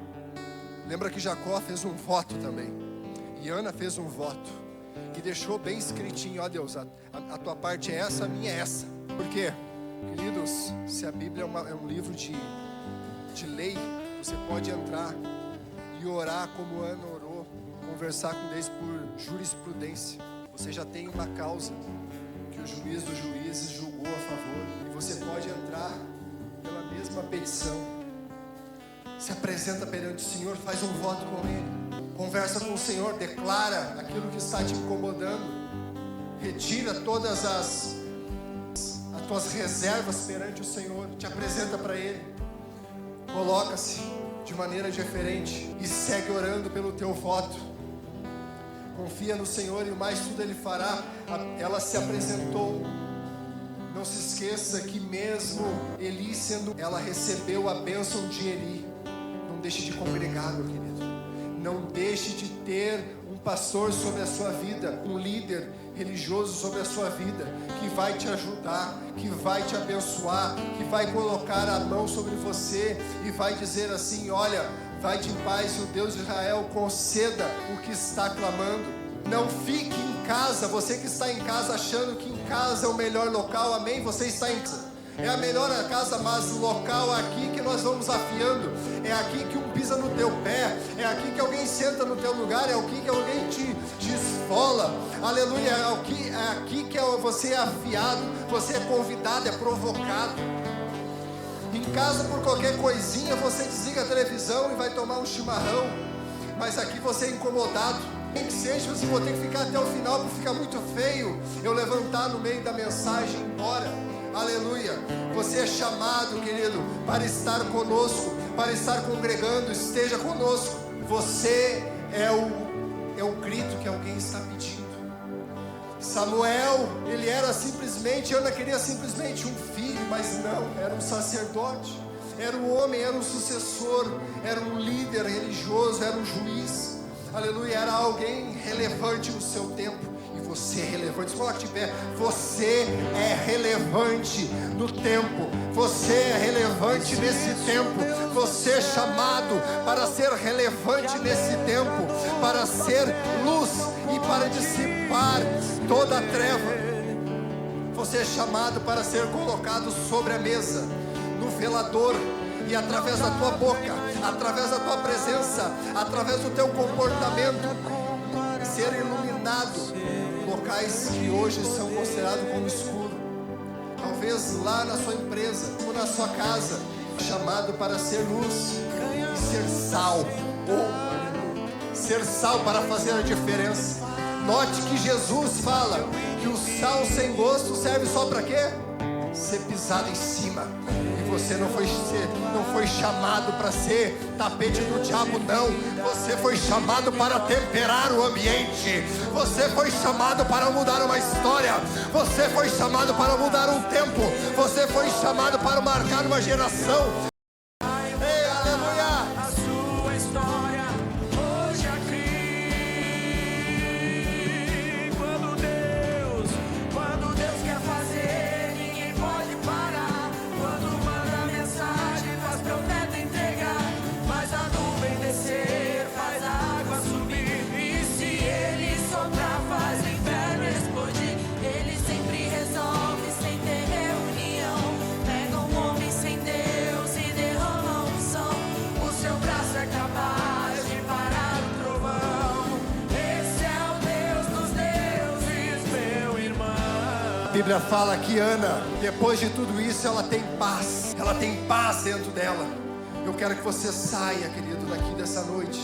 Lembra que Jacó fez um voto também, e Ana fez um voto, e deixou bem escritinho, ó Deus, a tua parte é essa, a minha é essa. Por quê? Queridos, se a Bíblia é um livro de lei, você pode entrar e orar como Ana orou, conversar com Deus por jurisprudência. Você já tem uma causa que o juiz dos juízes julgou a favor, e você pode entrar pela mesma petição. Se apresenta perante o Senhor, faz um voto com Ele, conversa com o Senhor, declara aquilo que está te incomodando, retira todas tuas reservas perante o Senhor, te apresenta para Ele. Coloca-se de maneira diferente e segue orando pelo teu voto. Confia no Senhor e o mais tudo Ele fará. Ela se apresentou. Não se esqueça que mesmo Eli ela recebeu a bênção de Eli. Não deixe de congregar, meu querido. Não deixe de ter um pastor sobre a sua vida, um líder religioso sobre a sua vida, que vai te ajudar, que vai te abençoar, que vai colocar a mão sobre você e vai dizer assim: olha, vai de paz, e o Deus de Israel conceda o que está clamando. Não fique em casa, você que está em casa achando que em casa é o melhor local, amém? Você está em casa, é a melhor casa, mas o local aqui que nós vamos afiando, é aqui que um pisa no teu pé, é aqui que alguém senta no teu lugar, é aqui que alguém te esfola, aleluia, é aqui que você é afiado, você é convidado, é provocado. Em casa, por qualquer coisinha, você desliga a televisão e vai tomar um chimarrão, mas aqui você é incomodado. Nem que seja, você vai ter que ficar até o final, porque fica muito feio eu levantar no meio da mensagem e ir embora. Aleluia. Você é chamado, querido, para estar conosco, para estar congregando. Esteja conosco. Você é o grito que alguém está pedindo. Samuel, ele era simplesmente, Ana queria simplesmente um filho, mas não, era um sacerdote, era um homem, era um sucessor, era um líder religioso, era um juiz. Aleluia, era alguém relevante no seu tempo. Você é relevante, coloque de pé. Você é relevante no tempo. Você é relevante nesse tempo. Você é chamado para ser relevante nesse tempo, para ser luz e para dissipar toda a treva. Você é chamado para ser colocado sobre a mesa, no velador, e através da tua boca, através da tua presença, através do teu comportamento, ser iluminado locais que hoje são considerados como escuro. Talvez lá na sua empresa, ou na sua casa, chamado para ser luz e ser sal. Ser sal para fazer a diferença. Note que Jesus fala que o sal sem gosto serve só para quê? Ser pisado em cima. E você não foi chamado para ser tapete do diabo, não. Você foi chamado para temperar o ambiente. Você foi chamado para mudar uma história. Você foi chamado para mudar um tempo. Você foi chamado para marcar uma geração. Ei, aleluia! A sua história hoje aqui. Quando Deus quer fazer, ninguém pode parar. Quando manda mensagem, faz profeta entregar, faz a nuvem descer, faz a água subir. E se Ele soprar, faz o inferno explodir. Ele sempre resolve sem ter reunião. Pega um homem sem Deus e derrama unção. O seu braço é capaz de parar o trovão. Esse é o Deus dos deuses, meu irmão. A Bíblia fala que Ana, depois de tudo isso, ela tem paz. Ela tem paz dentro dela. Eu quero que você saia, querido, daqui dessa noite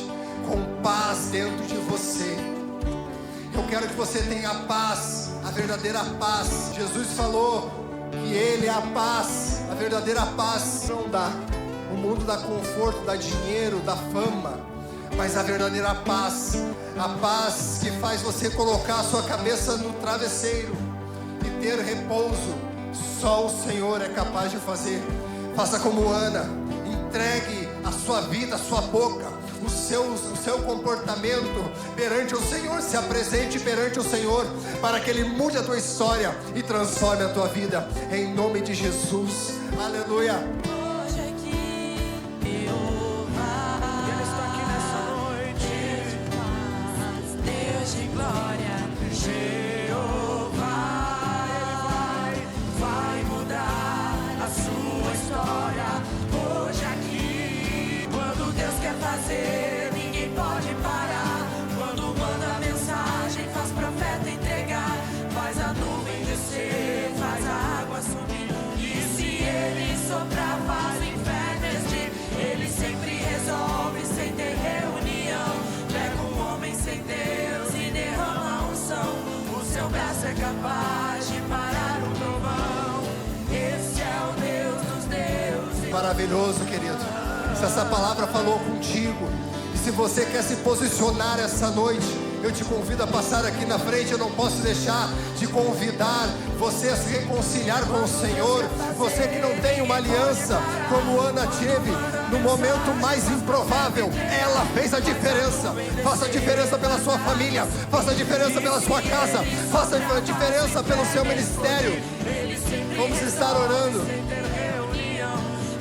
com paz dentro de você. Eu quero que você tenha paz, a verdadeira paz. Jesus falou que Ele é a paz, a verdadeira paz. Não dá. O mundo dá conforto, dá dinheiro, dá fama, mas a verdadeira paz, a paz que faz você colocar a sua cabeça no travesseiro e ter repouso, só o Senhor é capaz de fazer. Faça como Ana, entregue a sua vida, a sua boca, o seu comportamento perante o Senhor. Se apresente perante o Senhor, para que Ele mude a tua história e transforme a tua vida, em nome de Jesus. Aleluia. Hoje aqui, Jeová, Ele está aqui nessa noite. Deus de glória, Jeová, Ele vai mudar a sua história. Hoje aqui, quando Deus quer fazer, ninguém pode parar. Quando manda mensagem, faz profeta entregar, faz a nuvem descer, faz a água subir. E se Ele soprar, maravilhoso, querido. Se essa palavra falou contigo, e se você quer se posicionar essa noite, eu te convido a passar aqui na frente. Eu não posso deixar de convidar você a se reconciliar com o Senhor. Você que não tem uma aliança como Ana teve no momento mais improvável, ela fez a diferença. Faça a diferença pela sua família, faça a diferença pela sua casa, faça a diferença pelo seu ministério. Vamos estar orando.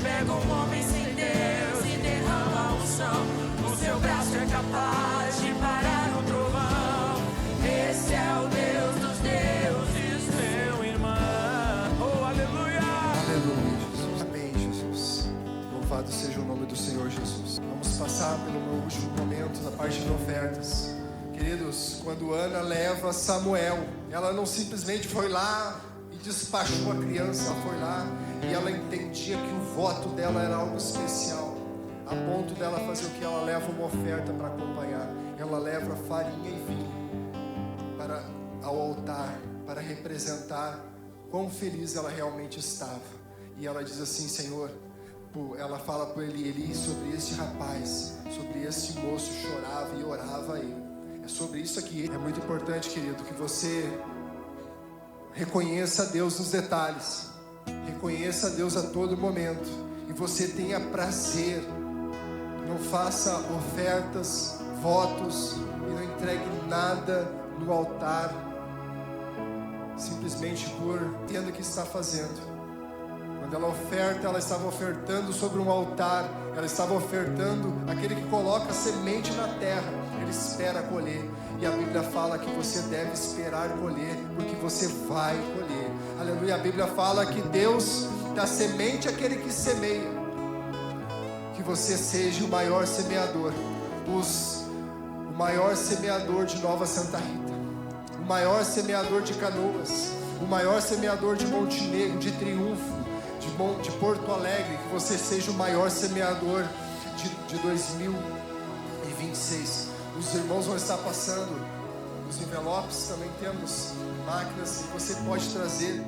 Pega um homem sem Deus e derrama o chão. O seu braço é capaz de parar um trovão. Esse é o Deus dos deuses, meu irmão. Oh, aleluia! Aleluia, Jesus. Amém, Jesus. Louvado seja o nome do Senhor Jesus. Vamos passar pelo meu último momento na parte de ofertas. Queridos, quando Ana leva Samuel, ela não simplesmente foi lá e despachou a criança. Ela foi lá e ela entendia que o voto dela era algo especial, a ponto dela fazer o que? Ela leva uma oferta para acompanhar. Ela leva farinha e vinho ao altar, para representar quão feliz ela realmente estava. E ela diz assim: Senhor, ela fala para Eli sobre este rapaz, sobre este moço, chorava e orava a ele. É sobre isso aqui. É muito importante, querido, que você reconheça a Deus nos detalhes, reconheça a Deus a todo momento, e você tenha prazer. Não faça ofertas, votos, e não entregue nada no altar simplesmente por entender o que está fazendo. Quando ela oferta, ela estava ofertando sobre um altar, ela estava ofertando aquele que coloca a semente na terra, ele espera colher. E a Bíblia fala que você deve esperar colher, porque você vai colher. Aleluia. A Bíblia fala que Deus dá semente àquele que semeia. Que você seja o maior semeador, o maior semeador de Nova Santa Rita, o maior semeador de Canoas, o maior semeador de Montenegro, de Triunfo, de Porto Alegre. Que você seja o maior semeador de 2026. Os irmãos vão estar passando os envelopes. Também temos máquinas que você pode trazer